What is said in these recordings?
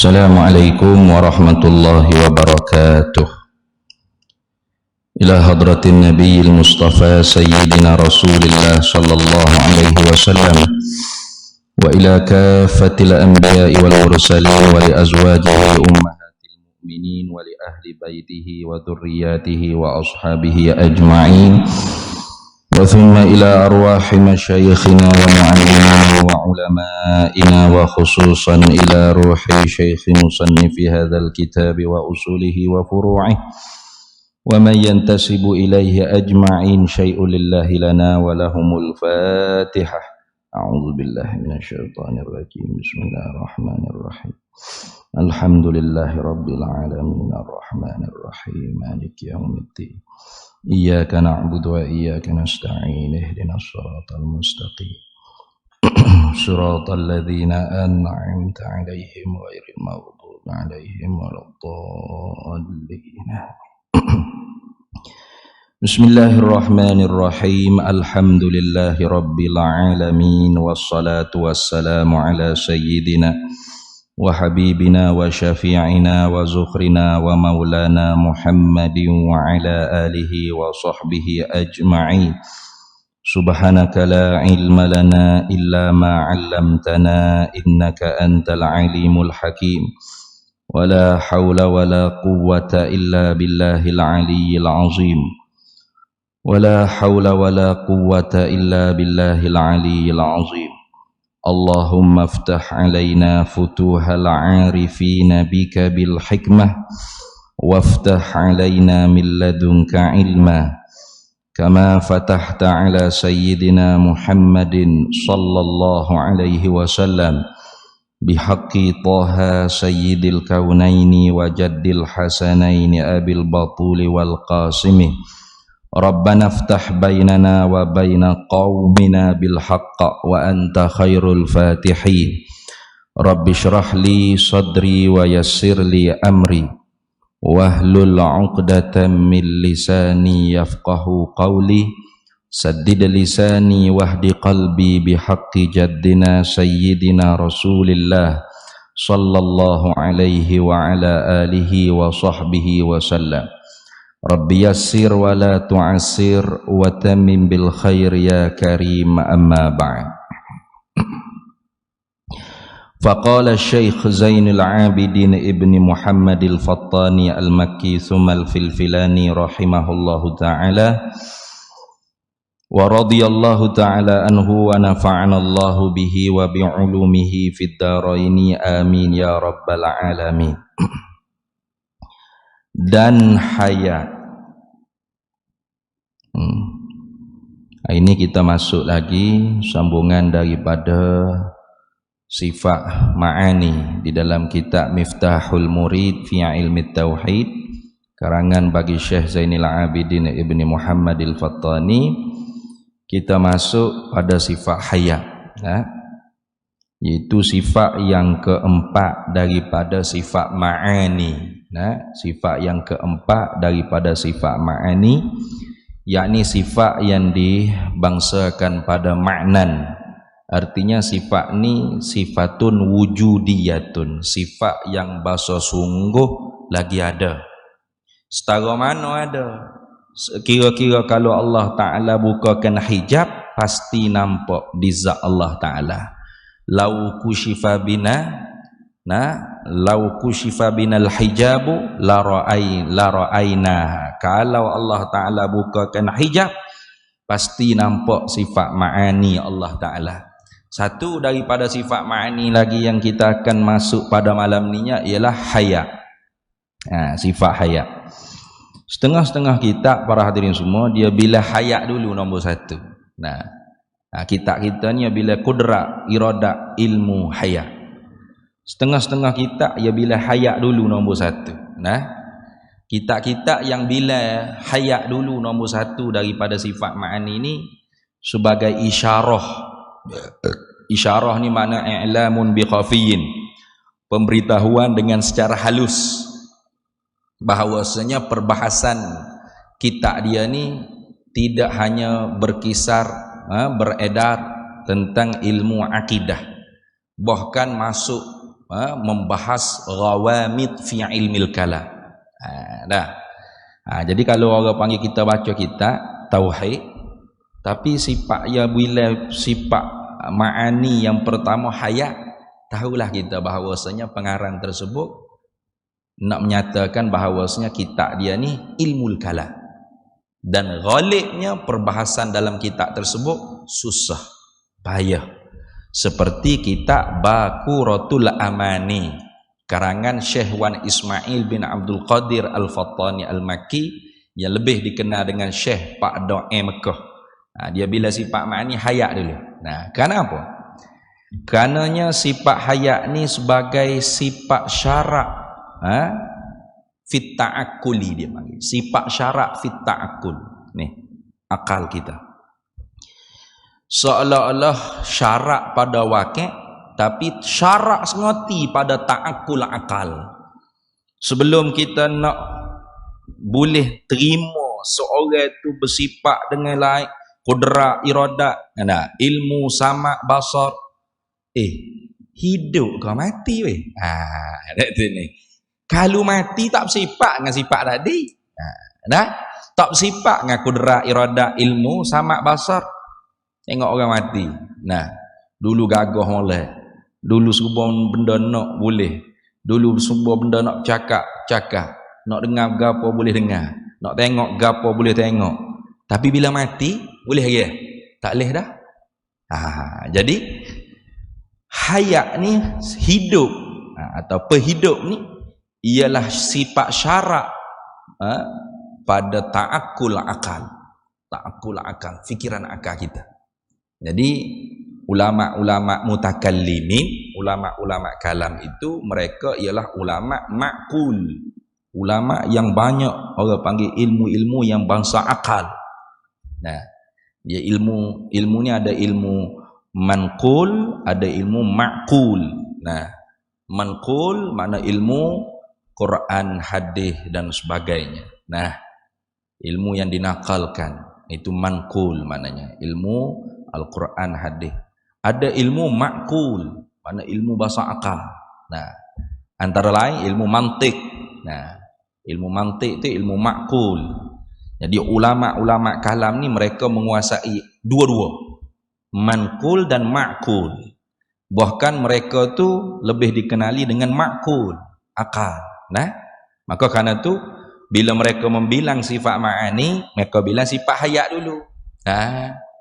Assalamualaikum warahmatullahi wabarakatuh. Ila hadratin nabiyil mustafa sayyidina rasulillah sallallahu alaihi wasallam wa ila kafatil anbiya'i wal mursalin wa li azwajihi ummahatil mu'minin wa li ahli baitihi wa dhurriyyatihi wa ashabihi ajma'in wa thumma ila arwahi masyayikhina wa mu'allimina wa ulama'ina wa khususan ila ruhi syaikhi musannifi hadzal kitabi wa usulihi wa furu'ih wa man yantasibu ilaihi ajma'in syai'un lillahi lana wa lahumul fatihah. A'udzu billahi minasyaitonir rajim. Bismillahirrahmanirrahim. Alhamdulillahi rabbil alamin arrahmanir rahim maliki yaumiddin. Iyyaka na'budu wa iyyaka nasta'in ihdinas siratal mustaqim siratal ladzina an'amta 'alaihim ghairil maghdubi 'alaihim waladdallin. Bismillahirrahmanirrahim. Alhamdulillahi rabbil alamin wassalatu wassalamu ala sayyidina wa habibina wa syafi'ina wa zukhrina wa maulana Muhammadin wa ala alihi wa sahbihi ajma'in. Subhanaka la ilma lana illa ma 'allamtana innaka antal alimul hakim. Wa la hawla wa la quwwata illa billahil aliyyil azim. Wa la hawla wa la quwwata illa billahil aliyyil azim. Allahumma aftah alaina futuhal arifina bika bil hikmah waftah alaina min ladunka ilma kama fatahta ala sayyidina Muhammadin sallallahu alaihi wasallam bihaqqi Taha sayyidil kaunaini wa jaddil hasanaini abil batuli wal qasimi. Rabbana aftah bainana wa baina qaumina bil haqq wa anta khairul fatihin. Rabbi shrah li sadri wa yassir li amri wahlul 'uqdatam min lisani yafqahu qawli. Saddid lisani wahdi qalbi bihaqqi jaddina sayyidina Rasulillah sallallahu alaihi wa ala alihi wa sahbihi wa sallam. Rabbi yassir wa la tu'assir wa tammim bil khair ya karim amma ba'd. Faqala Syekh Zainul Abidin Ibni Muhammad al-Fattani al-Makki thumma al-Filfilani rahimahullahu ta'ala wa radiyallahu ta'ala anhu wa nafa'ana Allahu bihi wa bi'ulumihi fid daraini amin ya rabbal alamin. Dan haya. Ini kita masuk lagi sambungan daripada sifat ma'ani di dalam kitab Miftahul Murid fi Ilmi Tauhid karangan bagi Syekh Zainul Abidin Ibni Muhammad al-Fattani. Kita masuk pada sifat haya, yaitu sifat yang keempat daripada sifat ma'ani. Sifat yang keempat daripada sifat ma'ani, yakni sifat yang dibangsakan pada ma'nan. Artinya sifat ni sifatun wujudiyatun, sifat yang bahasa sungguh lagi ada. Setara mana ada? Kira-kira kalau Allah Ta'ala bukakan hijab, pasti nampak di zat Allah Ta'ala. Lau kushifa bina, lau kushifa binal hijabu la ra'ayna. Kalau Allah Ta'ala bukakan hijab, pasti nampak sifat ma'ani Allah Ta'ala. Satu daripada sifat ma'ani lagi yang kita akan masuk pada malam ni ialah haya. Sifat haya. Setengah-setengah kitab para hadirin semua dia bila haya dulu nombor satu. Kitab kita ni bila kudrat, iradat, ilmu, haya. Setengah-setengah kitab ya bila haya dulu nombor satu. Kitab-kitab yang bila haya dulu nombor satu daripada sifat ma'ani ini sebagai isyarah. Isyarah ni makna i'lamun bi khafiyin, pemberitahuan dengan secara halus bahawasanya perbahasan kitab dia ni tidak hanya berkisar beredar tentang ilmu akidah, bahkan masuk membahas ghawamid fi ilmil kalam. Jadi kalau orang panggil kita baca kitab tauhid, tapi sifat ya bila sifat ma'ani yang pertama hayat, tahulah kita bahawasanya pengarang tersebut nak menyatakan bahawasanya kitab dia ni ilmul kalam, dan ghalibnya perbahasan dalam kitab tersebut susah, payah, seperti kitab Baquratul Amani karangan Syekh Wan Ismail bin Abdul Qadir Al-Fattani Al-Makki yang lebih dikenal dengan Syekh Pak Doa Mekah. Dia bila sifat ma'ani hayat dulu. Kenapa? Karenanya sifat hayat ni sebagai sifat syarak fit ta'akkuli, dia panggil sifat syarak fit ta'akkul. Ni akal kita seolah-olah syarak pada wakil, tapi syarak sengoti pada ta'akkul akal. Sebelum kita nak boleh terima seorang itu bersifat dengan lain qudrat iradat, ilmu sama basar, hidup kau mati weh. Ni kalau mati tak bersifat dengan sifat tadi, tak bersifat dengan qudrat iradat ilmu sama basar. Tengok orang mati, dulu gagah molek, dulu semua benda nak boleh, dulu semua benda nak cakap, nak dengar gapo boleh dengar, nak tengok gapo boleh tengok. Tapi bila mati boleh ke? Tak boleh dah. Jadi hayat ni hidup atau perhidup ni ialah sifat syarak pada ta'akkul akal, fikiran akal kita. Jadi ulama-ulama mutakallimin, ulama-ulama kalam itu mereka ialah ulama ma'qul, ulama yang banyak orang panggil ilmu-ilmu yang bangsa akal. Dia ilmu ni ada ilmu manqul, ada ilmu ma'qul. Manqul makna ilmu Quran, hadis dan sebagainya. Ilmu yang dinakalkan itu manqul maknanya, ilmu Al-Quran, hadis. Ada ilmu ma'qul, makna ilmu bahasa akal. Antara lain ilmu mantik. Ilmu mantik itu ilmu ma'qul. Jadi ulama-ulama kalam ni mereka menguasai dua-dua, manqul dan ma'qul. Bahkan mereka tu lebih dikenali dengan ma'qul, akal. Maka kerana tu bila mereka membilang sifat ma'ani, mereka bilang sifat hayat dulu.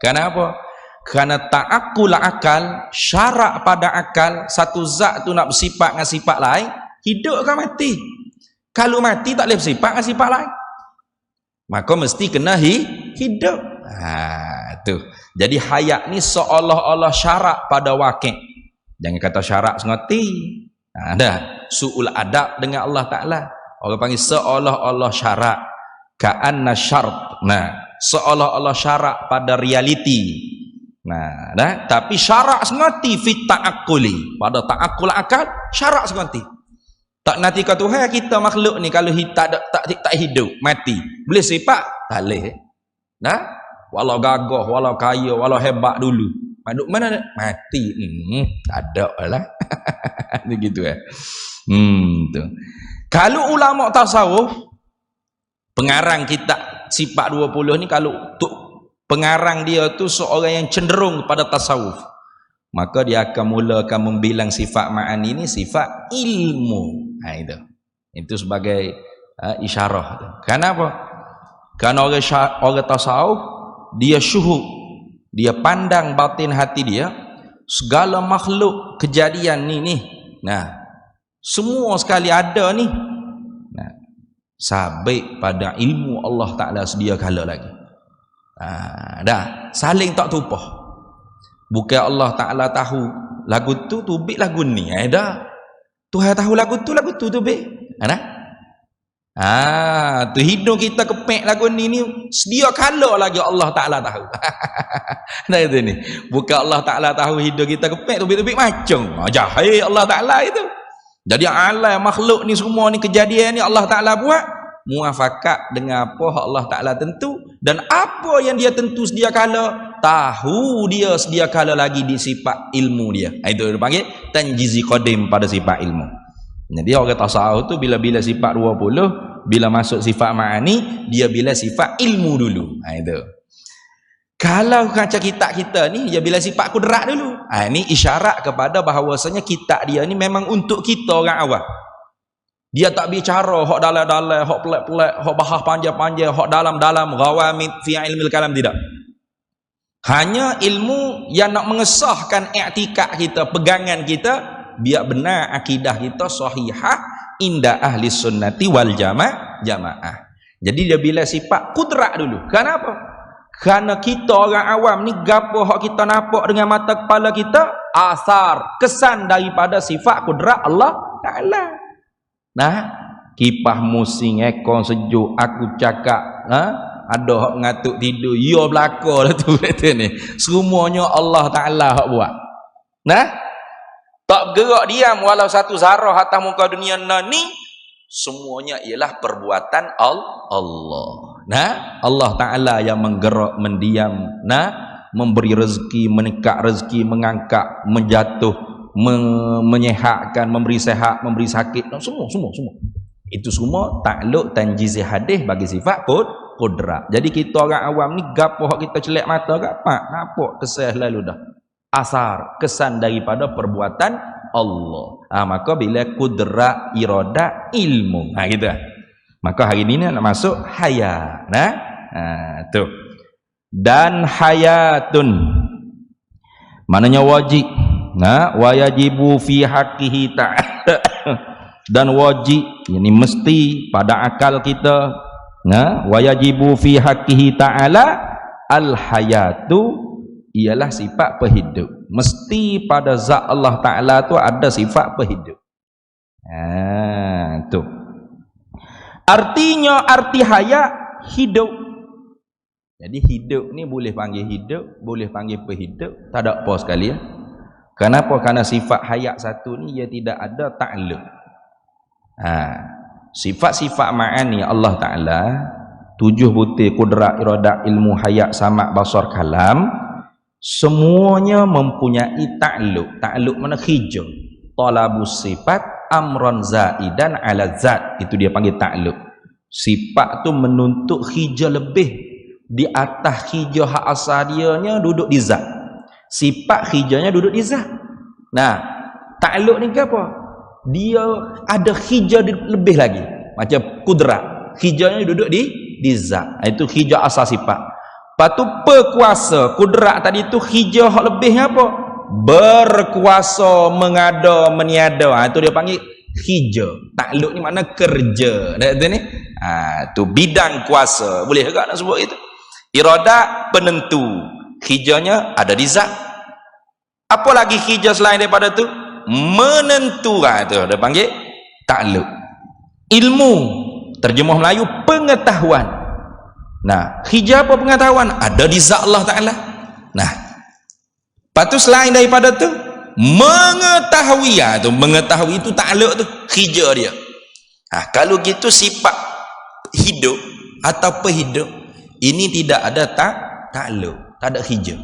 Kenapa? Kerana ta'akkul akal, syarak pada akal, satu zat tu nak bersifat dengan sifat lain, hidup ke mati? Kalau mati tak boleh bersifat dengan sifat lain, maka mesti kena hidup. Tu. Jadi hayat ni seolah-olah syarak pada wakil. Jangan kata syarak sengoti. Ada su'ul adab dengan Allah Ta'ala. Orang panggil seolah-olah syarak, ka'anna syart. Seolah-olah syarak pada realiti. Tapi syarak sengoti fit ta'akkuli, pada ta'akkul akal syarak sengoti. Tak nanti kata Tuhan kita makhluk ni kalau tak hidup mati boleh sifat tak boleh. Walau gagah, walau kaya, walau hebat dulu, makhluk mana mati tak ada lah. Begitu tu. Kalau ulama tasawuf, pengarang kitab sifat 20 ni, kalau pengarang dia tu seorang yang cenderung kepada tasawuf, maka dia akan mulakan membilang sifat ma'ani ini sifat ilmu. Itu sebagai isyarah. Kenapa? Kerana orang tasawuf dia syuhud, dia pandang batin hati dia, segala makhluk kejadian ni semua sekali ada ni sabit pada ilmu Allah Ta'ala sedia kala lagi. Dah saling tak tupah. Bukan Allah Ta'ala tahu lagu tu tubik lagu ni, dah Tuhan tahu lagu tu tubik. Tu hidung kita kepek lagu ni sedia kala lagi Allah Ta'ala tahu. Itu ni. Bukan Allah Ta'ala tahu hidung kita kepek tubik-tubik macam jahil Allah Ta'ala itu. Jadi alam makhluk ni semua ni kejadian ni Allah Ta'ala buat muafakat dengan apa Allah Ta'ala tentu, dan apa yang dia tentu sedia kala tahu dia sedia kala lagi di sifat ilmu dia. Itu dia panggil tanjizi qadim pada sifat ilmu. Jadi orang tasawuf tu bila-bila sifat 20, bila masuk sifat ma'ani, dia bila sifat ilmu dulu. Itu. Kalau kaca kita ni, dia bila sifat kudrat dulu. Ini isyarat kepada bahawasanya kitab dia ni memang untuk kita orang awam. Dia tak bicara hak dalam-dalam, hak pelik-pelik, hak bahas panjang-panjang, hak dalam-dalam, ghawamid fi ilmil kalam, tidak. Hanya ilmu yang nak mengesahkan i'tikad kita, pegangan kita, biar benar akidah kita sahihah inda ahli sunnati wal jamaah. Jadi dia bila sifat kudrat dulu. Kenapa? Karena kita orang awam ni gapo hak kita nampak dengan mata kepala kita, asar, kesan daripada sifat kudrat Allah Ta'ala. Nah, kipas musim ekor sejuk, aku cakap, ada hak ngatuk tidur, ya belaka lah tu kata ni. Semuanya Allah Ta'ala hak buat. Nah, tak gerak diam walau satu zarah atas muka dunia ni, semuanya ialah perbuatan Allah. Nah, Allah Ta'ala yang menggerak, mendiam, memberi rezeki, menekak rezeki, mengangkat, menjatuh, menyehatkan, memberi sehat, memberi sakit, semua. Itu semua takluk tanjizi hadis bagi sifat kudrat. Jadi kita orang awam ni gapo hak kita celak mata gak pak, nampak kesan lalu dah. Asar, kesan daripada perbuatan Allah. Maka bila kudrat, iradah, ilmu. Gitu. Maka hari ini nak masuk haya. Tu. Dan hayatun. Maknanya wajib. Wa yajibu fi haqqihi ta'ala. Dan wajib, ini mesti pada akal kita. Wa yajibu fi haqqihi ta'ala al hayatu, ialah sifat perhidup. Mesti pada zat Allah Ta'ala tu ada sifat perhidup. Tu. Artinya arti hayat hidup. Jadi hidup ni boleh panggil hidup, boleh panggil perhidup, tak ada apa sekali ya. Kenapa? Karena sifat hayat satu ni ia tidak ada ta'alluq. Sifat-sifat ma'ani Allah Ta'ala, 7 butir kudrat, iradat, ilmu, hayat, samak, basar, kalam, semuanya mempunyai ta'alluq. Ta'alluq mana khijr. Talabus sifat amran zaidan ala zat, itu dia panggil ta'alluq. Sifat tu menuntut khijr lebih di atas khijr hak asal dianya duduk di zat. Sifat khijrnya duduk di zat. Nah, ta'alluq ni ke apa? Dia ada khijr lebih lagi. Macam kudrat, khijrnya duduk di zat. Itu khijr asal sifat. Lepas tu perkuasa, kudrat tadi tu khijr hak lebihnya apa? Berkuasa, mengada, meniada. Itu dia panggil khijr. Ta'alluq ni makna kerja. Ada ni? Tu bidang kuasa. Boleh juga nak sebut itu. Iradat penentu. Khijrnya ada di zat. Apa lagi khijr selain daripada tu? Menentu. Itu dia panggil ta'alluq. Ilmu, terjemah Melayu pengetahuan. Nah, khijr apa pengetahuan? Ada di zat Allah Ta'ala. Nah, lepas tu selain daripada tu mengetahui. Tu mengetahui itu ta'alluq tu khijr dia. Kalau gitu sifat hidup atau perhidup ini tidak ada ta'alluq, tak ada khijr.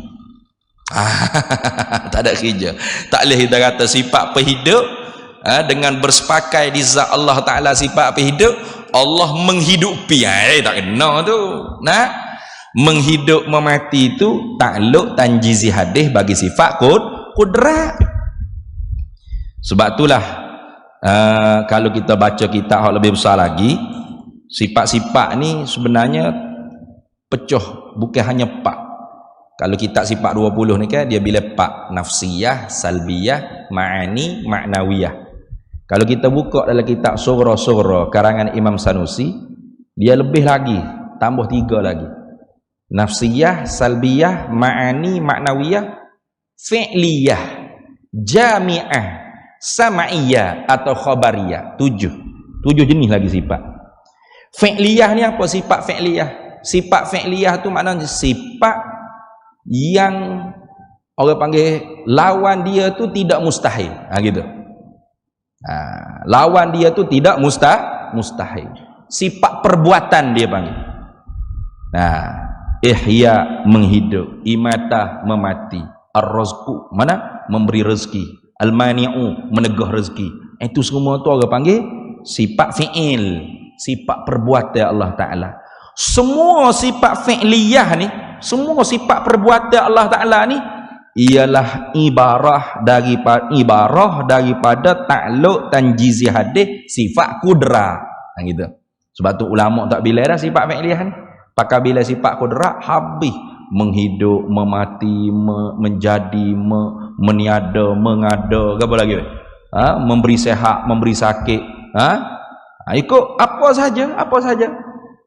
Tak ada khijr. Tak boleh kita kata sifat perhidup dengan bersepakai di zat Allah Ta'ala sifat perhidup, Allah menghidupi. Tak kena tu. Menghidup memati itu ta'alluq tanjizi hadis bagi sifat kudrat. Sebab itulah kalau kita baca kitab yang lebih besar lagi, sifat-sifat ni sebenarnya pecah, bukan hanya 4. Kalau kitab sifat 20 ni kan dia bila 4, nafsiyah, salbiyah, ma'ani, ma'nawiyah. Kalau kita buka dalam kitab Sughra karangan Imam Sanusi, dia lebih lagi, tambah 3 lagi. Nafsiyah, salbiyah, ma'ani, ma'nawiyah, fi'liyah, jami'ah, sama'iyah atau khabariyah. 7 jenis lagi sifat. Fi'liyah ni apa sifat fi'liyah? Sifat fi'liyah tu maknanya sifat yang orang panggil lawan dia tu tidak mustahil. Gitu. Lawan dia tu tidak mustahil. Sifat perbuatan dia panggil. ihya menghidup, imatah memati, ar-razqu mana memberi rezeki, al-mani'u menegah rezeki. Itu semua tu orang panggil sifat fi'il, sifat perbuatan Allah Ta'ala. Semua sifat fi'liyah ni, semua sifat perbuatan Allah Ta'ala ni ialah ibarah daripada ta'alluq tanjizi hadis sifat kudrah. Gitu. Sebab tu ulama tak bila dah sifat fi'liyah ni. Pakai bila sifat kudrah habis menghidup, memati, menjadi, meniada, mengada, apa lagi? Memberi sehat, memberi sakit. Ikut apa saja.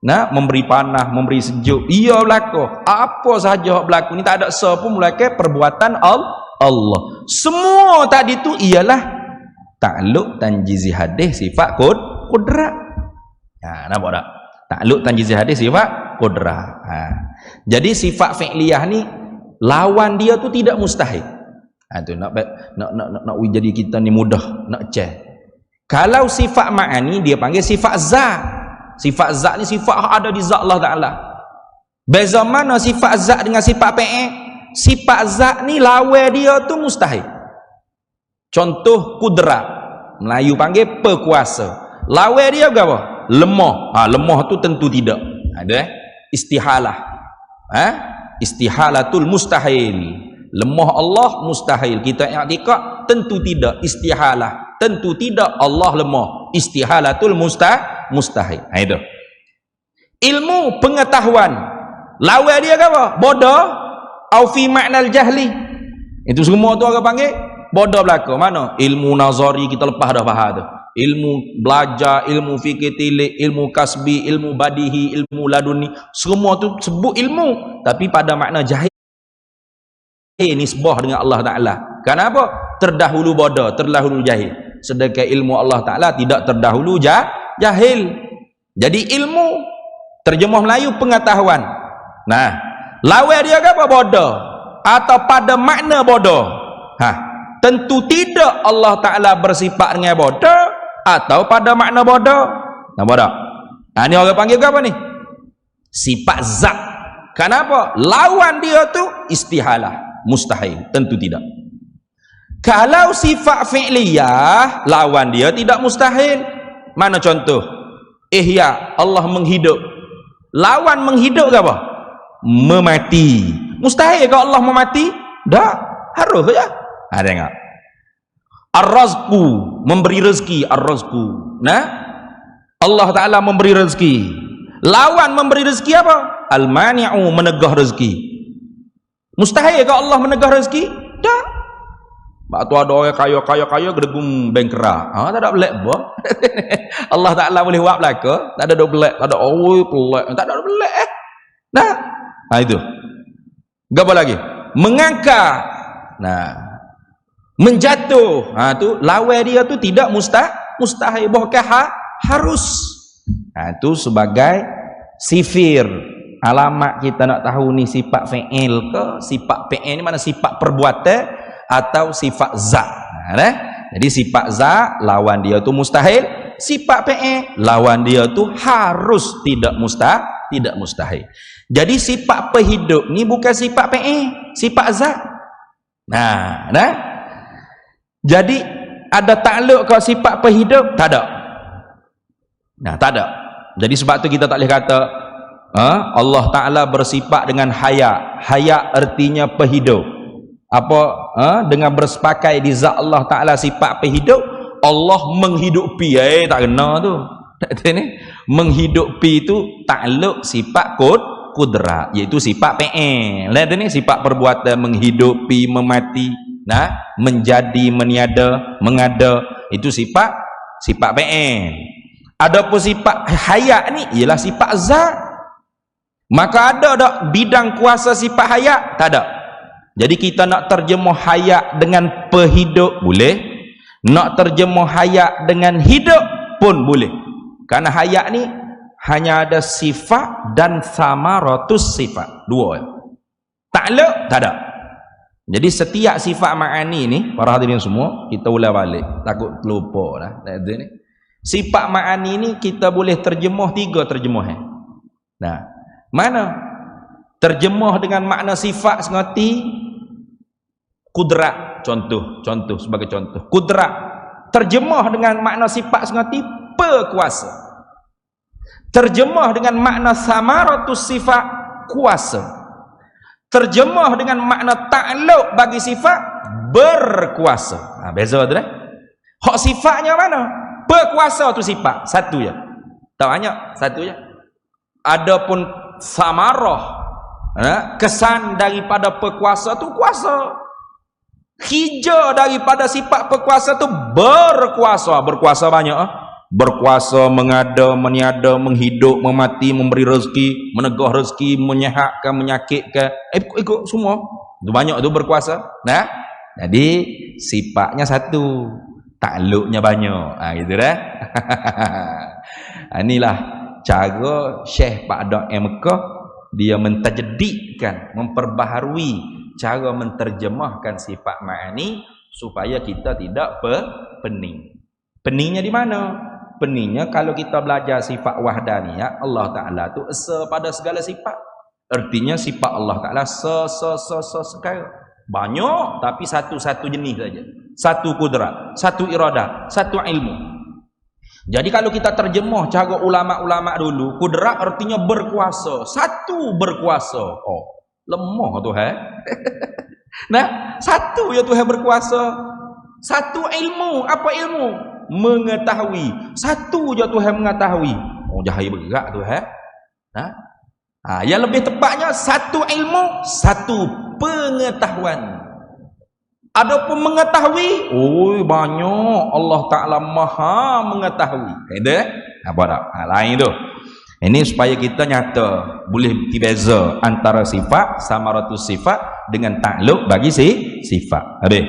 Nah, memberi panah, memberi sejuk. Ia berlaku. Apa saja berlaku ni tak ada apa pun melakukan perbuatan Allah. Semua tadi tu ialah ta'alluq tanjizi hadis sifat kudrah. Nampak tak? Ta'alluq tanjizi hadis sifat kudrah. Jadi sifat fi'liyah ni lawan dia tu tidak mustahil. Tu nak jadi kita ni mudah nak cek. Kalau sifat ma'ani dia panggil sifat zat. Sifat zat ni sifat ada di zat Allah Ta'ala. Beza mana sifat zat dengan sifat fi'il? Sifat zat ni lawan dia tu mustahil. Contoh kudrah, Melayu panggil perkuasa. Lawan dia apa? Lemah. Lemah tu tentu tidak. Ada istihalah. Istihalatul mustahil. Lemah Allah mustahil. Kita i'tikad tentu tidak. Istihalah tentu tidak Allah lemah. Istihalatul mustahil. Itu. Ilmu pengetahuan. Lawan dia apa? Bodoh. Au fi ma'nal jahli. Itu semua tu orang panggil bodoh belaka. Mana? Ilmu nazari kita lepas dah faham tu. Ilmu belajar, ilmu fikir tilik, ilmu kasbi, ilmu badihi, ilmu laduni, semua tu sebut ilmu, tapi pada makna jahil nisbah dengan Allah Ta'ala. Kenapa? Terdahulu bodoh, terdahulu jahil. Sedangkan ilmu Allah Ta'ala tidak terdahulu jahil. Jadi ilmu terjemah Melayu pengetahuan. Nah, lawan dia apa? Bodoh atau pada makna bodoh. Tentu tidak Allah Ta'ala bersifat dengan bodoh atau pada makna bodoh. Nampak tak? Ini orang panggil apa ni? Sifat zat. Kenapa? Lawan dia tu istihalah, mustahil, tentu tidak. Kalau sifat fi'liyah, lawan dia tidak mustahil. Mana contoh? Ihya, Allah menghidup. Lawan menghidup ke apa? Memati. Mustahil ke Allah memati? Tak, harus je. Tengok. Ar-razqu, memberi rezeki, ar-razqu. Nah, Allah Ta'ala memberi rezeki. Lawan memberi rezeki apa? Al-mani'u, menegah rezeki. Mustahil ke Allah menegah rezeki? Tak. Sebab tu ada orang kaya gedegum bengkera. Tak ada belak apa. Allah Ta'ala boleh buat belaka. Tak ada belak. Tak ada pelak. Tak ada belak. Nah, itu. Apa lagi? Mengangkat. Nah, menjatuh, tu lawan dia tu tidak mustahil, bahkan harus. Tu sebagai sifir, alamat kita nak tahu ni sifat fi'il ke sifat fi'il ni mana sifat perbuatan atau sifat zat. Jadi sifat zat lawan dia tu mustahil, sifat fi'il lawan dia tu harus tidak mustahil. Jadi sifat perhidup ni bukan sifat fi'il, sifat zat. Nah, jadi ada takluk ke sifat perhidup? Tak ada. Tak ada. Jadi sebab tu kita tak boleh kata Allah Ta'ala bersifat dengan hayat. Hayat artinya perhidup. Dengan bersepakai di zat Allah Ta'ala sifat perhidup, Allah menghidupi. Tak kena tu. Menghidupi tu takluk sifat kudrah, iaitu sifat fi'il. Lihat ni sifat perbuatan menghidupi, memati. Menjadi, meniada, mengada, itu sifat fi'il. Adapun sifat hayat ni ialah sifat zat. Maka ada tak bidang kuasa sifat hayat? Tak ada. Jadi kita nak terjemah hayat dengan perhidup boleh, nak terjemah hayat dengan hidup pun boleh. Karena hayat ni hanya ada sifat dan samaratus sifat, dua. Takluk tak ada. Jadi setiap sifat ma'ani ni, para hadirin semua, kita ulang balik, takut lupa lah. Sifat ma'ani ni kita boleh terjemah 3 terjemahan. Mana? Terjemah dengan makna sifat sengerti kudrat, contoh sebagai contoh. Kudrat terjemah dengan makna sifat sengerti pekuasa. Terjemah dengan makna samaratus sifat kuasa. Terjemah dengan makna ta'alluq bagi sifat berkuasa. Beza tu dah. Hak sifatnya mana? Berkuasa tu sifat satu je. Tak banyak, satu je. Adapun samarah, kesan daripada pekuasa tu kuasa. Hija daripada sifat pekuasa tu berkuasa. Berkuasa banyak. Berkuasa mengada, meniada, menghidup, memati, memberi rezeki, menegah rezeki, menyehatkan, menyakitkan. Ikut semua. Itu banyak tu berkuasa. Nah, jadi sifatnya satu, takluknya banyak. Gitu dah. Inilah cara Syekh Pak Dak Mekah dia mentajdidkan, memperbaharui cara menterjemahkan sifat ma'ani supaya kita tidak pening. Peningnya di mana? Peningnya kalau kita belajar sifat wahdaniyah, Allah Ta'ala tu esa pada segala sifat. Artinya sifat Allah Ta'ala sekali. Banyak tapi satu-satu jenis saja. Satu kudrat, satu iradah, satu ilmu. Jadi kalau kita terjemah cara ulama-ulama dulu, kudrat artinya berkuasa, satu berkuasa. Oh, lemah Tuhan. Nah, satu ya Tuhan berkuasa. Satu ilmu, apa ilmu? Mengetahui. Satu je Tuhan mengetahui. Oh, jahaya bergerak Tuhan. Yang lebih tepatnya satu ilmu, satu pengetahuan. Adapun mengetahui, banyak. Allah Ta'ala maha mengetahui. Apa tak? Lain tu. Ini supaya kita nyata boleh dibeza antara sifat samaratus sifat dengan takluk bagi sifat. Habis.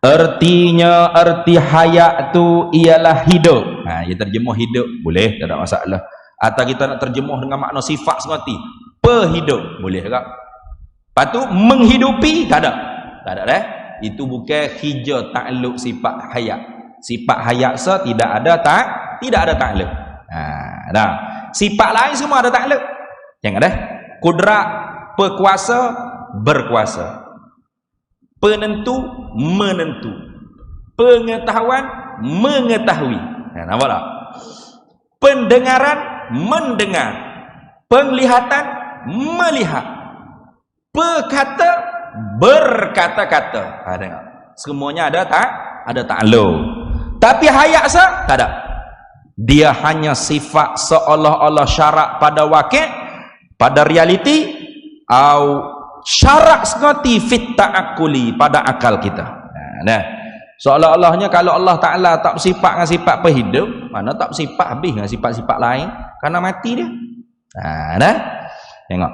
Arti hayat tu ialah hidup. Dia terjemah hidup boleh, tak ada masalah. Atau kita nak terjemah dengan makna sifat sengerti pehidup boleh tak? Lepas tu menghidupi tak ada. Tak ada dah. Itu bukan hija takluk sifat hayat. Sifat hayat tidak ada takluk. Dah. Sifat lain semua ada takluk. Jangan dah. Kudrat, pekuasa, berkuasa. Penentu, menentu. Pengetahuan, mengetahui. Nampak tak? Pendengaran, mendengar. Penglihatan, melihat. Berkata, berkata-kata. Tengok. Semuanya ada takluk. Tapi hayat tak ada. Dia hanya sifat seolah-olah syarak pada wakil, pada realiti, atau syarak sekali fit ta'akuli pada akal kita. Seolah-olahnya kalau Allah Ta'ala tak bersifat dengan sifat perhidup, mana tak bersifat habis dengan sifat-sifat lain, kerana mati dia. Tengok.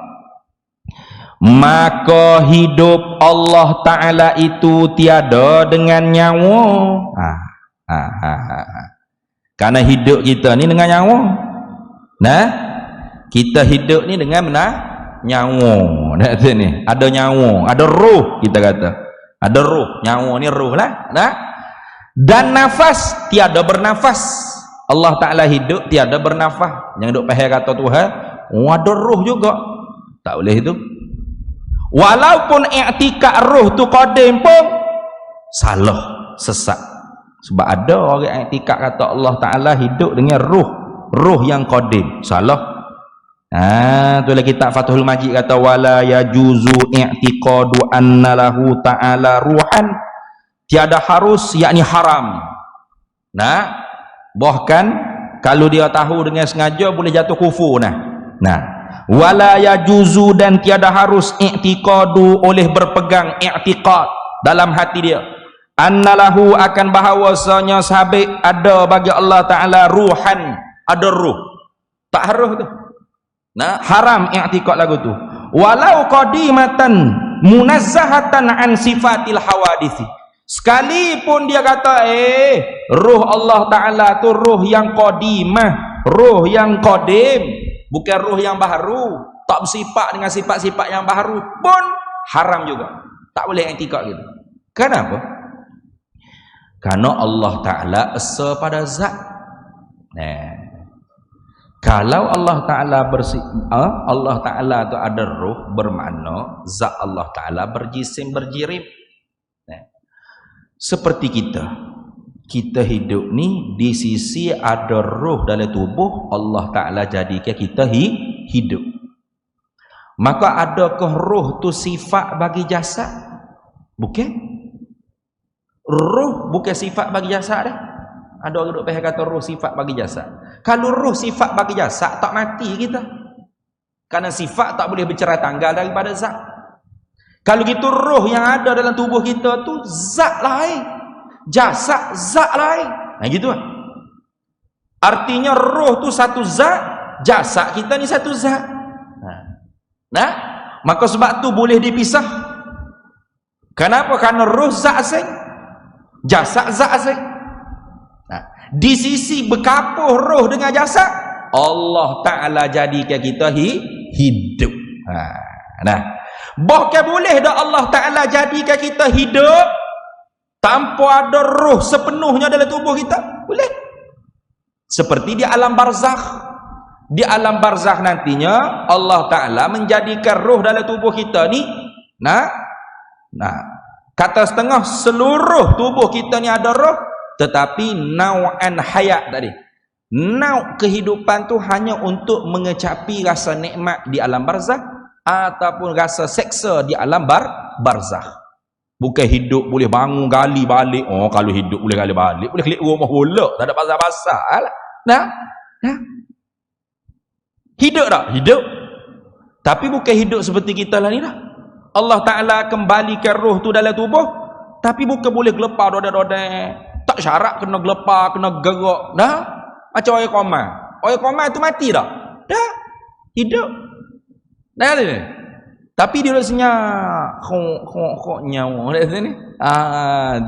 Maka hidup Allah Ta'ala itu tiada dengan nyawa. Karena hidup kita ni dengan nyawa. Kita hidup ni dengan nyawa. Ada nyawa, ada roh kita kata. Ada roh, nyawa ni roh lah. Dan nafas, tiada bernafas. Allah Ta'ala hidup, tiada bernafas. Yang duk faham kata Tuhan, ada roh juga. Tak boleh itu. Walaupun i'tikad roh tu qadim pun salah, sesat. Sebab ada orang i'tikad kata Allah Ta'ala hidup dengan roh yang qadim. Salah. Itulah kitab Fathul Majid kata wala yajuzu i'tiqadu anna lahu ta'ala ruhan. Tiada harus, yakni haram. Bahkan kalau dia tahu dengan sengaja boleh jatuh kufur. Wala yajuzu dan tiada harus i'tiqadu oleh berpegang i'tiqad dalam hati dia annalahu akan bahawasanya sabit ada bagi Allah Ta'ala ruhan, ada ruh. Tak harus tu. Haram i'tiqad lagu tu. Walau qadimatan munazzahatan an sifatil hawadisi. Sekalipun dia kata ruh Allah Ta'ala tu ruh yang qadimah, ruh yang qadim, bukan ruh yang baharu, tak bersifat dengan sifat-sifat yang baharu pun haram juga. Tak boleh i'tiqad gitu. Kenapa? Karena Allah Ta'ala esa pada zat. Kalau Allah Ta'ala Allah Ta'ala tu ada ruh, bermakna zat Allah Ta'ala berjisim berjirim. Seperti kita hidup ni di sisi ada ruh dalam tubuh, Allah Ta'ala jadikan kita hidup. Maka adakah ruh tu sifat bagi jasad? Bukan. Ruh bukan sifat bagi jasad dah. Ada orang duk faham kata ruh sifat bagi jasad. Kalau ruh sifat bagi jasad, tak mati kita. Karena sifat tak boleh bercerai tanggal daripada zat. Kalau gitu ruh yang ada dalam tubuh kita tu zat lain. Jasad zat lain. Nah gitu lah. Artinya ruh tu satu zat, jasad kita ni satu zat. Nah, maka sebab tu boleh dipisah. Kenapa? Karena ruh zat asing, jasad zat asing. Di sisi berkapuh roh dengan jasad, Allah Ta'ala jadikan kita hidup. Nah, bahkan boleh dah Allah Ta'ala jadikan kita hidup tanpa ada roh sepenuhnya dalam tubuh kita? Boleh. Seperti di alam barzakh. Di alam barzakh nantinya Allah Ta'ala menjadikan roh dalam tubuh kita ni, kata setengah seluruh tubuh kita ni ada roh, tetapi nau'an hayat tadi, nau' kehidupan tu hanya untuk mengecapi rasa nikmat di alam barzakh ataupun rasa seksa di alam barzakh. Bukan hidup boleh bangun gali balik. Oh, kalau hidup boleh gali balik, boleh klik rumah pula, tak ada pasal-pasal. Nah. Hidup tak? Hidup. Tapi bukan hidup seperti kita lah ni dah. Allah Ta'ala kembalikan roh tu dalam tubuh, tapi bukan boleh gelepar dodek-dodek. Tak syarat kena gelepar, kena gerak. Dah? Macam orang koma. Orang koma tu mati dah? Dah. Hidup. Dah ada ni. Tapi dia senyap. Kok nyawa. Dah sini.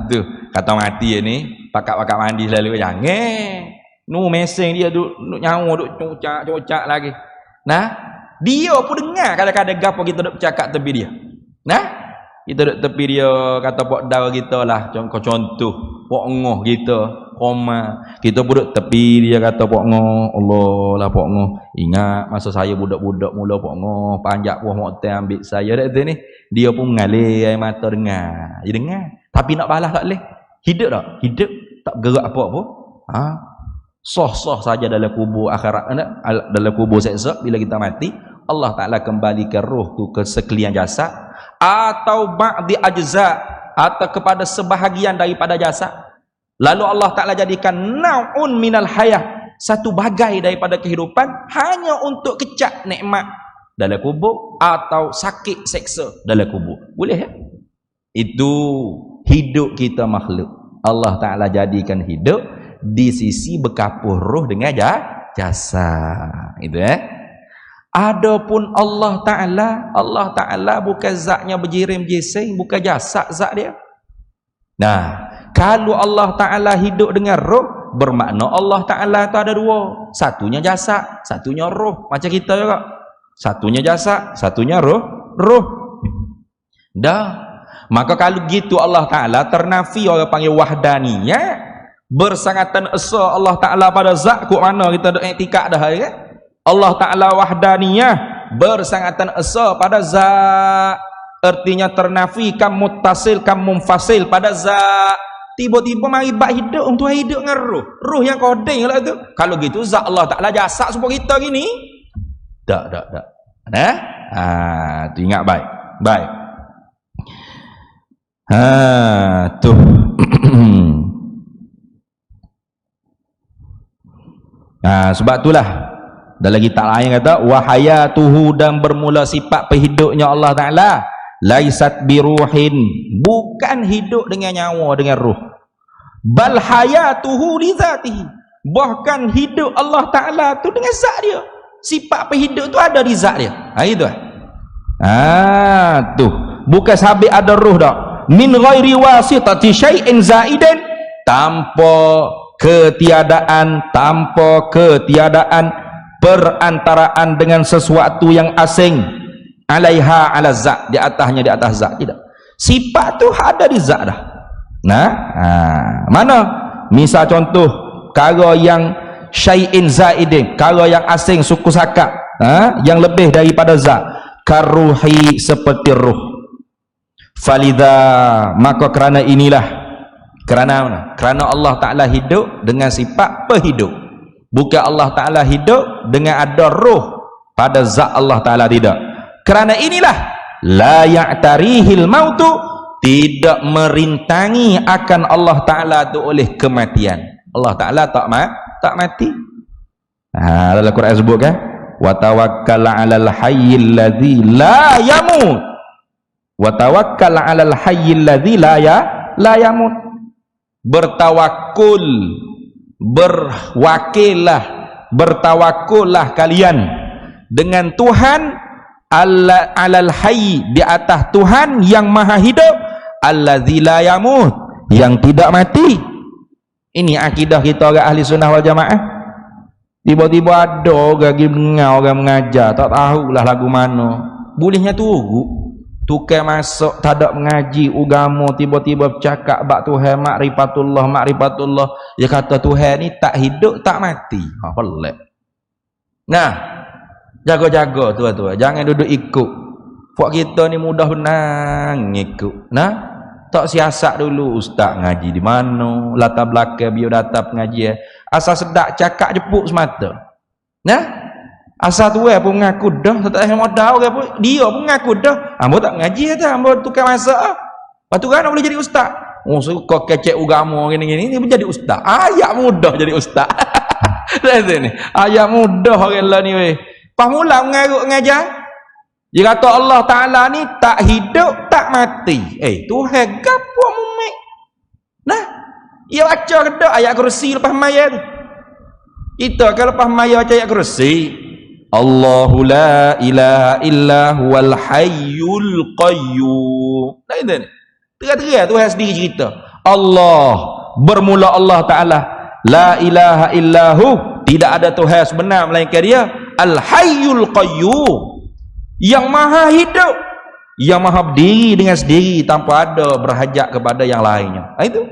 Tu. Kata mati ni. Pakat-pakat mandi selalu. Jangan. Nu meseng dia duk nyawa, duk cocak lagi. Nah. Dia pun dengar kadang-kadang gapo kita duk bercakap tepi dia. Nah. Kita duduk tepi dia, kata pok dau kita lah, contoh pok ngoh kita koma, kita duduk tepi dia, kata pok ngoh, Allah lah pok ngoh, ingat masa saya budak-budak mula pok ngoh panjat buah motor ambil saya dak tu ni, dia pun mengalir air mata dengar, dia dengar, tapi nak balas tak boleh. Hidup tak? Hidup tak gerak apa-apa. Soh-soh saja dalam kubur akhirat, dalam kubur seksa bila kita mati, Allah Ta'ala kembalikan roh tu ke sekalian jasad atau ba'di ajza, atau kepada sebahagian daripada jasad. Lalu Allah Ta'ala jadikan nau'un minal hayah, satu bagai daripada kehidupan, hanya untuk kecap nikmat dalam kubur atau sakit seksa dalam kubur. Boleh ya? Itu hidup kita makhluk. Allah Ta'ala jadikan hidup di sisi berkapuh roh dengan jasad. Itu Adapun Allah Ta'ala bukan zatnya berjirim jisim, bukan jasad zat dia. Nah, kalau Allah Ta'ala hidup dengan roh, bermakna Allah Ta'ala tu ada dua. Satunya jasad, satunya roh. Macam kita juga. Satunya jasad, satunya roh. Dah. Maka kalau gitu Allah Ta'ala ternafi, orang panggil wahdaniyah. Bersangatan esa Allah Ta'ala pada zat, kok mana kita ada i'tikad dah kan? Allah Ta'ala wahdaniyah bersangatan esa pada zat, artinya ternafi kam muttasil kam munfasil pada zat. Tiba-tiba mari bab hidup untuk hidup dengan roh yang kodeng lah tu. Kalau gitu zat Allah Ta'ala jasad supaya kita gini tak tu ingat baik tu. Sebab itulah dalam kitab lain kata wahayatuhu, dan bermula sifat perhidupnya Allah Ta'ala laisat biruhin, bukan hidup dengan nyawa, dengan ruh, bal hayatuhu li zatihi, bahkan hidup Allah Ta'ala tu dengan zat dia. Sifat perhidup tu ada di zat dia. Itu tu bukan sabit ada ruh dak, min ghairi wasitati syai'in zaidan, tanpa ketiadaan perantaraan dengan sesuatu yang asing, alaiha ala zat, di atasnya, di atas zat. Tidak, sifat tu ada di zat dah. Mana misal contoh perkara yang syai'in zaidin, kalau yang asing suku sakak, yang lebih daripada zat, karuhi seperti ruh. Falidha, maka kerana inilah, kerana Allah Ta'ala hidup dengan sifat pehidup, bukan Allah Ta'ala hidup dengan ada ruh pada zat Allah Ta'ala, tidak. Kerana inilah la ya'tarihil mautu, tidak merintangi akan Allah Ta'ala tu oleh kematian. Allah Ta'ala tak mati. Dalam Quran sebut kan, wa tawakkal 'alal hayyil ladzi la yamut, wa tawakkal 'alal hayyil ladzi la yamut. Bertawakul, bertawakullah kalian dengan Tuhan alal hayy, di atas Tuhan yang maha hidup, allazi la yamut, yang tidak mati. Ini akidah kita orang ahli sunnah wal jamaah. Tiba-tiba ada orang dengar orang mengajar, tak tahulah lagu mana, bolehnya tunggu tukar masuk tak ada mengaji agama, tiba-tiba bercakap bab Tuhan makrifatullah, dia kata Tuhan ni tak hidup tak mati. Pelik. Nah, jaga-jaga tuan-tuan, jangan duduk ikut. Buat kita ni mudah benang ikut. Nah, tak siasat dulu ustaz ngaji di mana, latar belakang biodata pengajian, asal sedak cakap jepuk semata. Nah, asal tuan pun mengaku dah, tak ada modal ke pun dia pun mengaku dah, hamba tak mengaji dah, hamba tukar masak ah. Lepas tu kan boleh jadi ustaz. Oh, suka kecek agama gini-gini ni menjadi ustaz. Ayat mudah jadi ustaz. Lihat ni. Ayat mudah orang lah ni weh. Pas mula mengajar, dia kata Allah Ta'ala ni tak hidup tak mati. Tuhan gapo mumek. Nah, ia baca kedak ayat kursi lepas maya tu. Kita kalau lepas maya baca ayat kursi, Allahu la ilaha illa huwal hayyul qayyum. Nah itu ni. Tengah-tengah Tuhan sendiri cerita. Allah, bermula Allah Ta'ala, la ilaha illahu, tidak ada Tuhan sebenar melainkan dia, al-hayyul qayyum, yang maha hidup, yang maha berdiri dengan sendiri tanpa ada berhajat kepada yang lainnya. Itu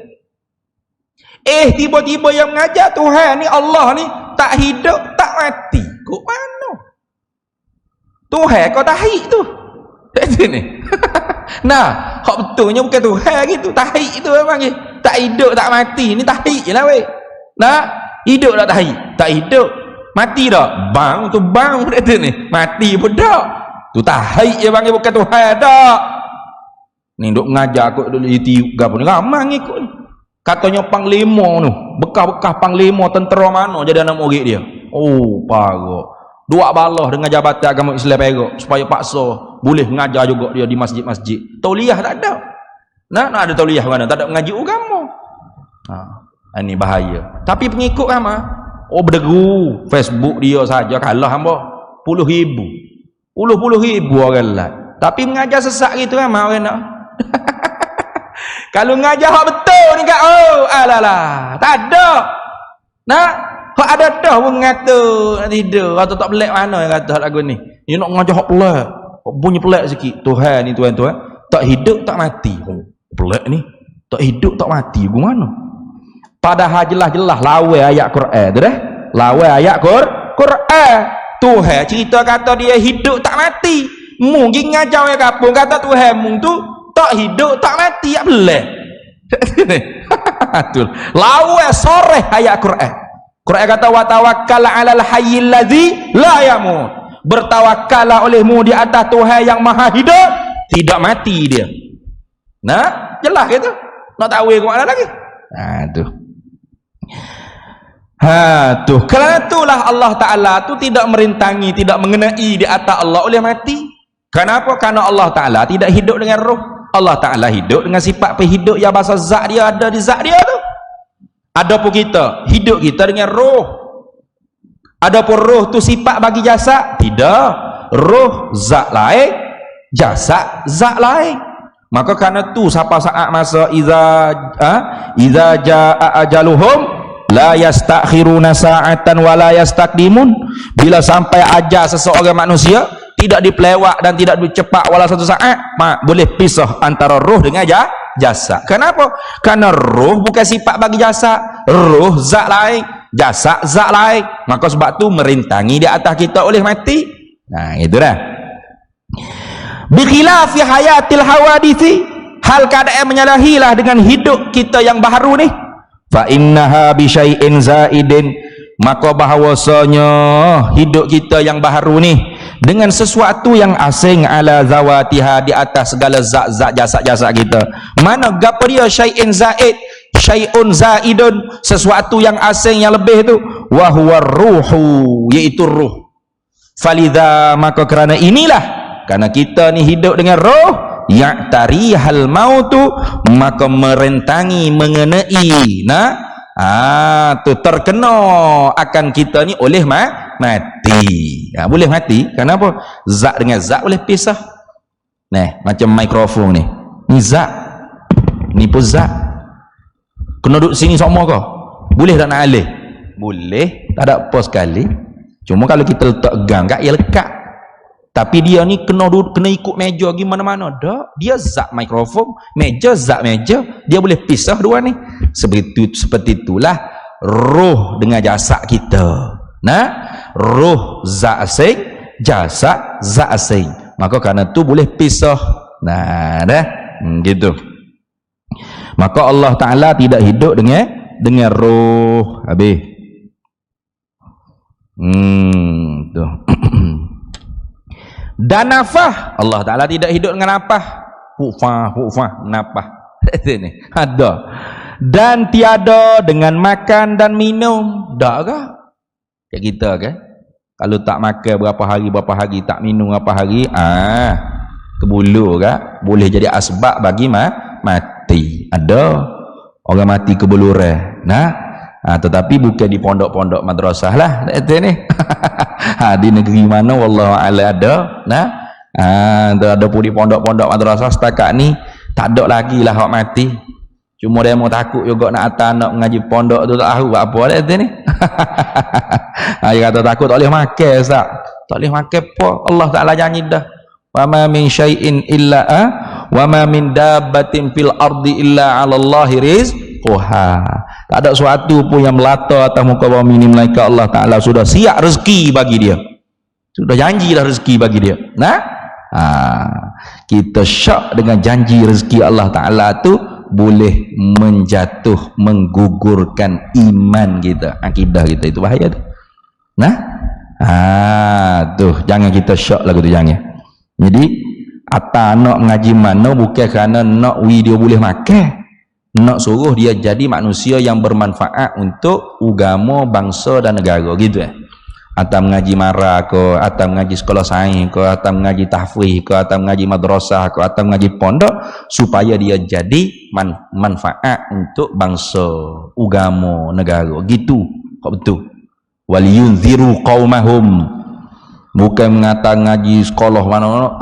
tiba-tiba yang mengajar Tuhan ni, Allah ni tak hidup tak mati. Kok mana Tuhan kau tahi tu ni. Nah, hak betulnya bukan Tuhan gitu, tahi tu memang ni tak hidup tak mati, ni tahi je lah weh. Nah, hidup tak tahi, tak hidup mati dah, bang tu bang tu ni, mati pun dak tu tahi je bang, bukan Tuhan dak. Ni duk mengajar aku dulu YouTube gapo ni ramai ngikut ni. Katanya panglima tu, bekas-bekas panglima tentera mana jadi anak murid dia. Oh, parah. Dua balah dengan Jabatan Agama Islam Perak supaya paksa boleh mengajar juga dia di masjid-masjid. Tauliah tak ada. Nak ada tauliah mana? Tak ada mengaji agama. Ini bahaya. Tapi pengikut ramai. Oh, berderu Facebook dia saja kalah hamba. Puluh ribu orang lah. Tapi mengajar sesak gitu ramai orang nak. Kalau mengajar hak betul ni kat alalah, tak ada. Nak hak ada dah pun ngata nak tidur atau tak pelik mana yang kata lagu ni. Dia nak mengajar hak pelik. Bunyi pelik sikit. Tuhan ni tuan-tuan, tak hidup tak mati. Pelik ni. Tak hidup tak mati gimana? Padahal jelas-jelas lawan ayat Quran tu dah. Lawan ayat Quran. Tuhan cerita kata dia hidup tak mati. Mungkin ngajar orang kampung kata Tuhan mung tu tak hidup tak mati, ya pelik. Lawan sore ayat Quran. Quran kata wa tawakkal 'alal hayyil ladzi la yamut. Bertawakkallah olehmu di atas Tuhan yang maha hidup, tidak mati dia. Nah, jelas gitu. Nak tahu ke mana lagi? Tu. Kerana itulah Allah Ta'ala tu tidak merintangi, tidak mengenai di atas Allah oleh mati. Kenapa? Karena Allah Ta'ala tidak hidup dengan roh. Allah Ta'ala hidup dengan sifat penghidup yang bahasa zat dia ada di zat dia tu. Adapun kita hidup kita dengan roh. Adapun roh tu sifat bagi jasad? Tidak. Roh zat lain, jasad zat lain. Maka karena tu siapa saat masa iza jaa ajaluhum la yastakhiruna sa'atan wa la yastaqdimun. Bila sampai ajal seseorang manusia, tidak dipelewat dan tidak dicepat walau satu saat, boleh pisah antara roh dengan jasad. Kenapa? Karena roh bukan sifat bagi jasad, roh zat lain. jasad zat lain. Maka sebab tu merintangi di atas kita oleh mati. Nah, itu dah. Bi khilafi hayatil hawadithi, hal keadaan menyalahilah dengan hidup kita yang baharu ni. Fa innaha bi syai'in zaidin, maka bahawasanya hidup kita yang baharu ni dengan sesuatu yang asing ala zawatiha, di atas segala zat-zat jasad-jasad kita. Mana gapo dia syai'in zaid, syai'un zaidun, sesuatu yang asing yang lebih tu, wa huwa ruhu, iaitu ruh. Falidha, maka kerana inilah, karena kita ni hidup dengan roh, ya'tari hal mautu, maka merentangi, mengenai tu terkena akan kita ni oleh mati. Boleh mati kenapa? Zat dengan zat boleh pisah. Nah, macam mikrofon ni zat, ni pun zat. Kena duduk sini semua kau boleh tak nak alih? Boleh, tak ada apa sekali. Cuma kalau kita letak gang kat, ia lekat. Tapi dia ni kena ikut meja gimana mana dak. Dia zat mikrofon, meja zat meja, dia boleh pisah dua ni. Seperti itulah roh dengan jasad kita. Nah, roh zat asing, jasad zat asing. Maka kerana tu boleh pisah. Nah, dah gitu. Maka Allah Taala tidak hidup dengan roh. Habis. Tu. Dan nafah, Allah Ta'ala tidak hidup dengan nafah. Hufah, nafah. Ini ada. Dan tiada dengan makan dan minum. Tak ke? Kayak kita kan? Kalau tak makan berapa hari, tak minum berapa hari, kebulu ke? Boleh jadi asbab bagi mati. Ada orang mati kebuluran. Tetapi bukan di pondok-pondok madrasah lah. Ini. Di negeri mana wallahu a'lam ada. Ada pun di pondok-pondok madrasah setakat ni tak ada lagi lah hak mati. Cuma dia mau takut juga nak atas nak mengaji pondok tu, tak tahu buat apa dah ni. Dia kata takut tak boleh makan Ustaz. Tak boleh makan apa? Allah Taala janji dah. Wa ma min syai'in illa wa ma min dabbatin fil ardi illa 'ala Allahi rizquha. Tak ada sesuatu pun yang melata atas muka bumi ini melainkan Allah Taala sudah siap rezeki bagi dia. Sudah janjilah rezeki bagi dia. Kita syak dengan janji rezeki Allah Taala tu boleh menggugurkan iman kita, akidah kita. Itu bahaya tu. Tuh jangan kita syak lagu tu, jangan. Jadi atas nak mengaji mana bukan kerana nak dia boleh makan, nak suruh dia jadi manusia yang bermanfaat untuk agama, bangsa dan negara gitu. Atau mengaji marah ke, atau mengaji sekolah sains ke, atau mengaji tahfiz ke, atau mengaji madrasah ke, atau mengaji pondok, supaya dia jadi manfaat untuk bangsa, agama, negara gitu. Kok betul? Waliyunziru qaumahum, bukan mengatakan ngaji sekolah mana-mana.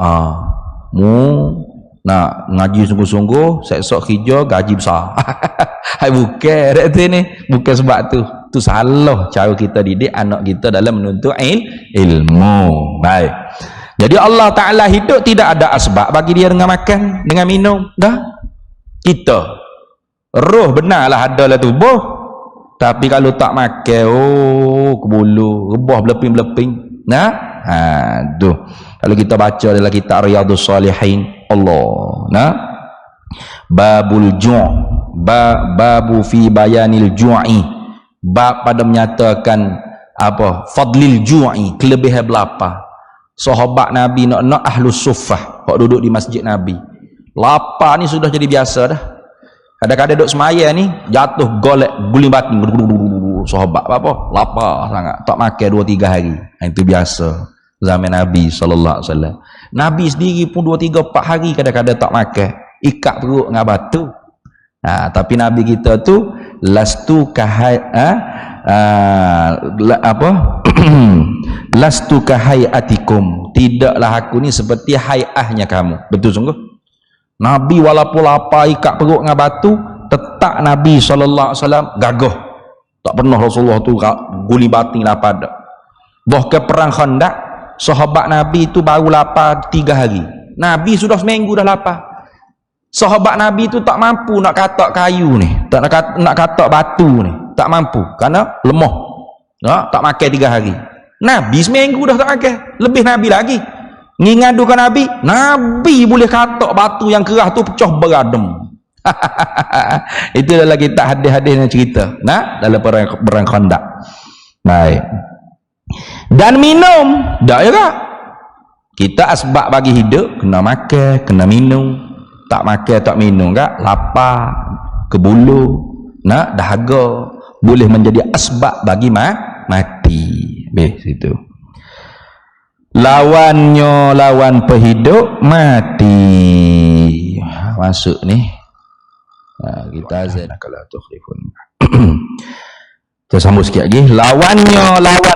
Nak ngaji sungguh-sungguh, esok kerja gaji besar. Bukan ni, bukan sebab tu. Tu salah cara kita didik anak kita dalam menuntut ilmu. Baik. Jadi Allah Taala hidup tidak ada asbab bagi dia dengan makan, dengan minum. Dah. Kita roh benarlah ada dalam tubuh. Tapi kalau tak makan, kebulu, rebah beleping-beleping. Tu. Kalau kita baca dalam kitab Riyadhus Shalihin, babul ju', babu fi bayanil ju'i, bab pada menyatakan apa? Fadlil ju'i, kelebihan belapa. Sahabat Nabi nak ahlus suffah, hok duduk di masjid Nabi. Lapar ni sudah jadi biasa dah. Kadang-kadang duduk semaya ni jatuh golek guling batin. Sahabat apa? Lapar sangat, tak makan 2-3 hari. Itu biasa zaman Nabi sallallahu alaihi wasallam. Nabi sendiri pun 2-3-4 hari kadang-kadang tak makan, ikat perut dengan batu. Tapi Nabi kita tu lastu kahai lastu kahayatikum, tidaklah aku ni seperti hayahnya kamu. Betul sungguh. Nabi walaupun lapar ikat perut dengan batu, tetap Nabi sallallahu alaihi wasallam gagah. Tak pernah Rasulullah tu guli batin lapar dak. Bahkan perang Khandaq, sahabat Nabi tu baru lapar 3 hari. Nabi sudah seminggu dah lapar. Sahabat Nabi tu tak mampu nak katak kayu ni, tak nak katak batu ni, tak mampu karena lemah. Tak makan 3 hari. Nabi seminggu dah tak makan. Lebih Nabi lagi. Ngingadukan Nabi boleh katok batu yang keras tu pecah beradem. Itu dalam kitab hadis-hadisnya cerita. Dalam perang Khandaq. Baik. Dan minum, tak juga. Kita asbab bagi hidup kena makan, kena minum. Tak makan, tak minum kak, lapar, kebulu, dahaga, boleh menjadi asbab bagi mati. Situ. Lawan penghidup mati. Masuk ni. Kita azan kalau tukhlifun. Kita sambung sikit lagi. Lawan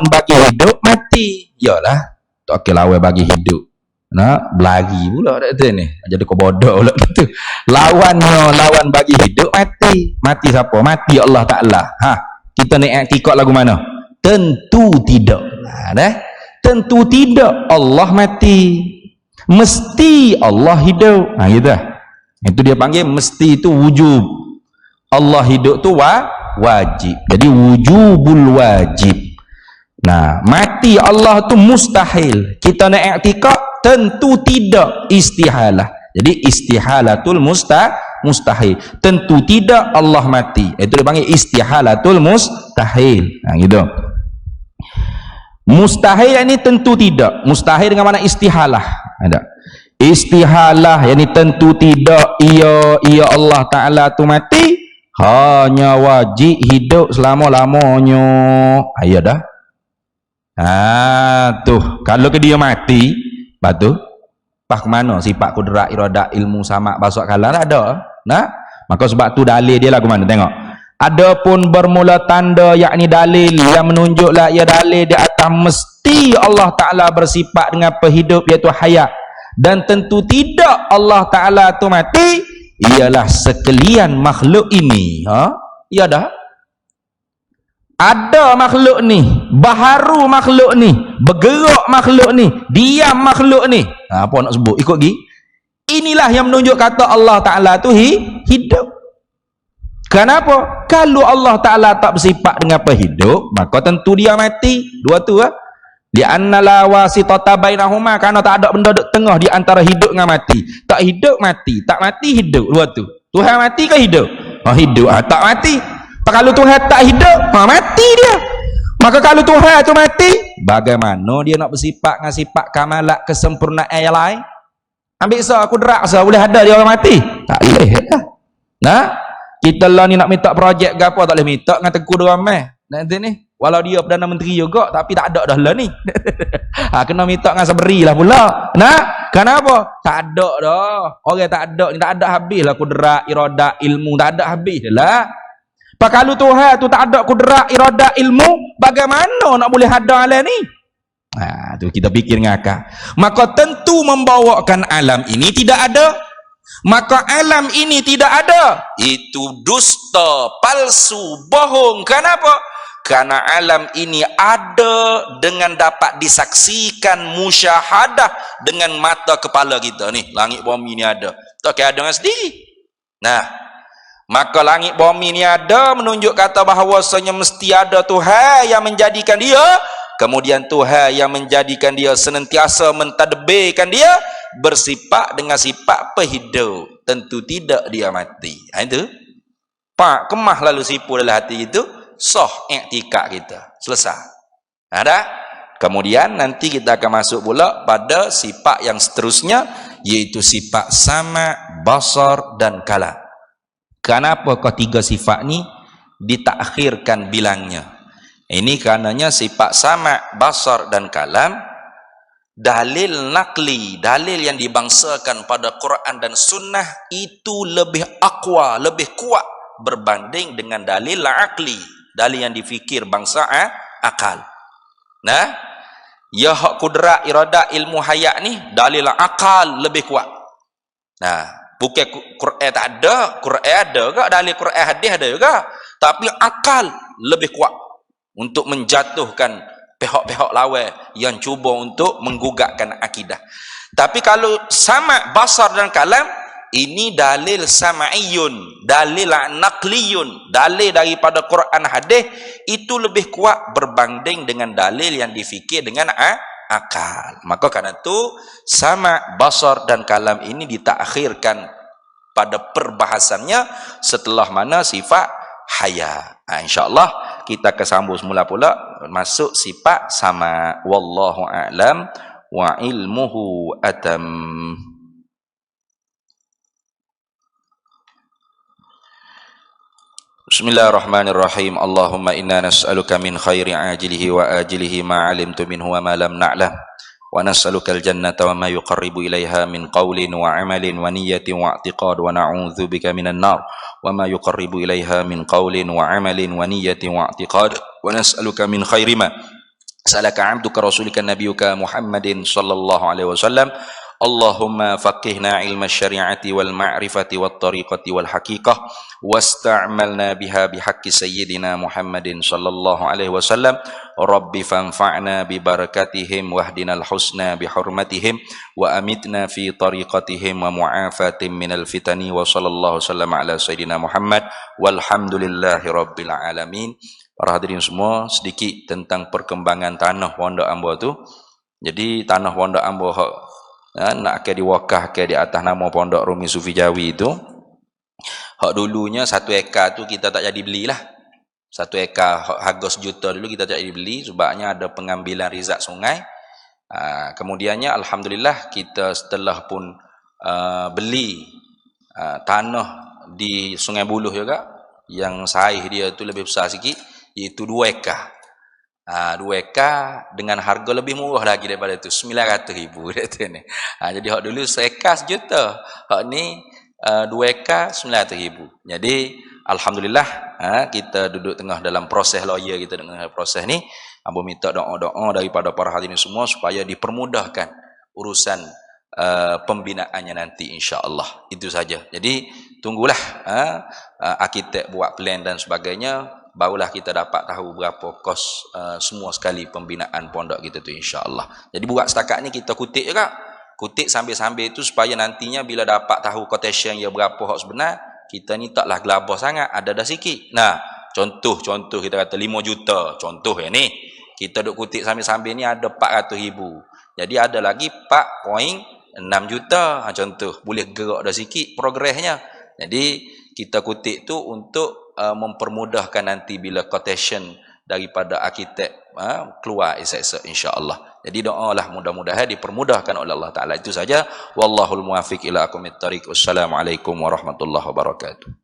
bagi hidup mati. Yalah. Tak okay, lawan bagi hidup. Berlari pula dak ni. Jadi kau bodoh pula gitu. Lawan bagi hidup mati. Mati siapa? Mati Allah Taala. Kita nak ikut lagu mana? Tentu tidak. Tentu tidak Allah mati. Mesti Allah hidup. Gitu. Itu dia panggil mesti itu wujub. Allah hidup tu wajib. Jadi wujubul wajib. Mati Allah tu mustahil. Kita nak i'tikad tentu tidak, istihalah. Jadi istihalatul mustahil. Tentu tidak Allah mati. Itu dipanggil istihalatul mustahil. Gitu. Mustahil ini tentu tidak. Mustahil dengan mana istihalah. Ada. Istihalah yang ini tentu tidak. Ia Allah Ta'ala tu mati. Hanya wajib hidup selama-lamanya. Ayo dah. Tuh kalau ke dia mati batu ke mana sifat kudrat iradat ilmu sama basuk kalam ada. Maka sebab tu dalil dia lagu mana tengok. Adapun bermula tanda yakni dalil yang menunjuklah ia dalil di atas mesti Allah Taala bersifat dengan penghidup iaitu hayat, dan tentu tidak Allah Taala tu mati ialah sekalian makhluk ini. Ya dah. Ada makhluk ni, baharu makhluk ni, bergerak makhluk ni, diam makhluk ni. Apa nak sebut? Ikut lagi. Inilah yang menunjuk kata Allah Ta'ala tu hidup. Kenapa? Kalau Allah Ta'ala tak bersifat dengan penghidup, maka tentu dia mati. Dua tu li'anna la wasitata bainahuma, karena tak ada benda duk tengah di antara hidup dengan mati. Tak hidup mati, tak mati hidup. Dua tu. Tuhan mati ke hidup? Hidup. Tak mati. Kalau Tuhan tak hidup, mati dia. Maka kalau Tuhan tu mati, bagaimana dia nak bersifat dengan sifat kamalat kesempurnaan yang lain? Ambil sah kudrat sah boleh ada dia orang mati? Tak boleh lah. Kita lah ni nak minta projek ke apa, tak boleh minta dengan Tengku Dua Ramai. Nanti ni walau dia Perdana Menteri juga, tapi tak ada dah lah ni. Kena minta dengan Sabri lah pula. Kenapa? Tak ada dah. Orang tak ada ni, tak ada habis lah kudrat, iradat, ilmu, tak ada habis lah. Kalau Tuhan tu tak ada kudrat, iradat, ilmu, bagaimana nak boleh ada alam ni? Tu kita fikir dengan akal. Maka tentu membawakan alam ini tidak ada. Maka alam ini tidak ada. Itu dusta, palsu, bohong. Kenapa? Karena alam ini ada dengan dapat disaksikan, musyahadah dengan mata kepala kita ni. Langit bumi ni ada. Tak kira dengan sendiri. Maka langit bumi ni ada menunjuk kata bahawasanya mesti ada Tuhan yang menjadikan dia, kemudian Tuhan yang menjadikan dia senantiasa mentadbirkan dia bersifat dengan sifat penghidup. Tentu tidak dia mati. Itu pak kemah lalu sipu dalam hati itu, sah i'tikad kita. Selesai. Ada? Kemudian nanti kita akan masuk pula pada sifat yang seterusnya, yaitu sifat sama, basar dan kalam. Kenapa ketiga sifat ni ditakhirkan bilangnya? Ini karenanya sifat sama, basar dan kalam dalil nakli, dalil yang dibangsakan pada Quran dan Sunnah itu lebih aqwa, lebih kuat berbanding dengan dalil akli, dalil yang difikir bangsa akal. Ya hak kudrat, iradat, ilmu hayat ni dalil akal lebih kuat. Bukan Quran tak ada, Quran ada ke? Dalil Quran hadis ada juga. Tapi akal lebih kuat untuk menjatuhkan pihak-pihak lawan yang cuba untuk menggugakkan akidah. Tapi kalau sama basar dan kalam, ini dalil sam'iyun, dalil naqliyun, dalil daripada Quran hadis itu lebih kuat berbanding dengan dalil yang difikir dengan akal. Maka karena itu sama basar dan kalam ini ditakhirkan pada perbahasannya setelah mana sifat haya. InsyaAllah kita kesambung semula pula masuk sifat sama. Wallahu a'lam wa ilmuhu atam. Bismillahirrahmanirrahim. Allahumma inna nas'aluka min khairi ajilihi wa ajilihi ma alimtu minhu wa ma lam na'lam. Wa nas'aluka al-jannata wa ma yuqarribu ilaiha min qawlin wa amalin wa niyatin wa i'tiqad wa na'udzu bika minan nar wa ma yuqarribu ilaiha min qawlin wa amalin wa niyatin wa i'tiqad wa nas'aluka min khairi ma salaka 'abduka rasulika nabiyyuka Muhammadin sallallahu alaihi wasallam. Allahumma faqihna ilma syari'ati wal ma'rifati wat tariqati wal haqiqah wasta'malna biha bihaqqi sayyidina Muhammadin sallallahu alaihi wasallam. Rabbi fanfa'na bi barakatihim wahdinal husna bi hurmatihim wa amitna fi tariqatihim wa mu'afatin minal fitani wa sallallahu wasallam ala sayyidina Muhammad walhamdulillahi rabbil alamin. Para hadirin semua, sedikit tentang perkembangan tanah Pondok Ambo tu. Jadi tanah Pondok Ambo nak ke diwakah ke di atas nama Pondok Rumi Sufi Jawi itu, hak dulunya 1 ekar tu kita tak jadi belilah. 1 ekar harga 1 juta dulu kita tak jadi beli sebabnya ada pengambilan rizak sungai. Kemudiannya alhamdulillah kita setelah pun beli tanah di Sungai Buloh juga yang saiz dia tu lebih besar sikit, iaitu 2 ekar. 2 ekar dengan harga lebih murah lagi daripada itu, 900,000 ni. Jadi hak dulu 1 ekar 1 juta, hak ni 2 ekar 900,000. Jadi alhamdulillah kita duduk tengah dalam proses lawyer, kita dengan proses ni. Ambo minta doa-doa daripada para hadirin semua supaya dipermudahkan urusan pembinaannya nanti insya-Allah. Itu saja. Jadi tunggulah arkitek buat plan dan sebagainya, barulah kita dapat tahu berapa kos semua sekali pembinaan pondok kita tu insya-Allah. Jadi buat setakat ni kita kutip juga. Kutip sambil-sambil itu supaya nantinya bila dapat tahu quotation yang berapa hak sebenar, kita ni taklah gelabah sangat, ada dah sikit. Nah, contoh kita kata 5 juta, contoh ya ni. Kita duk kutip sambil-sambil ni ada 400,000. Jadi ada lagi 4.6 juta. Contoh, boleh gerak dah sikit progresnya. Jadi kita kutip tu untuk mempermudahkan nanti bila quotation daripada arkitek keluar esok-esok insya-Allah. Jadi doalah mudah-mudahan dipermudahkan oleh Allah Taala. Itu saja. Wallahul muwaffiq ila aqwamit thariq. Wassalamualaikum warahmatullahi wabarakatuh.